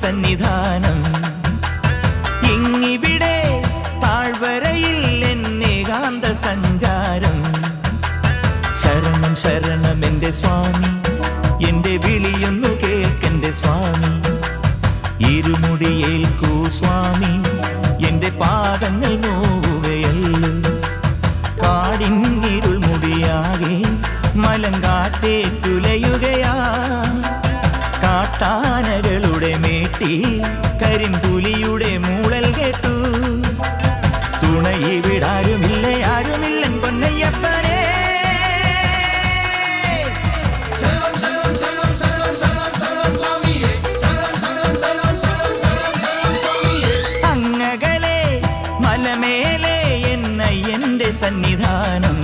സന്നിധാനം. ഇങ്ങിവിടെ താഴ്വരയിൽ എന്നേകാന്ത സഞ്ചാരം. ശരണം ശരണം എൻ്റെ സ്വാമി, എൻ്റെ വിളിയൊന്നു കേൾക്കെൻ്റെ സ്വാമി. ഇരുമുടിയേൽക്കൂ സ്വാമി, എൻ്റെ പാദങ്ങൾ നോവുകയല്ലോ. കാടിന്നിരുൾ മുടിയാകെ മലങ്കാറ്റേറ്റുലയുകയാ. കാട്ടാനകളുടെ മേട്ടി കരിമ്പുലിയുടെ മൂളൽ കേട്ടു. തുണയിവിടാരുമില്ല ആരുമില്ലൻ പൊന്നയ്യപ്പനേ. അങ്ങകലെ മലമേലെ എന്നയ്യന്റെ സന്നിധാനം.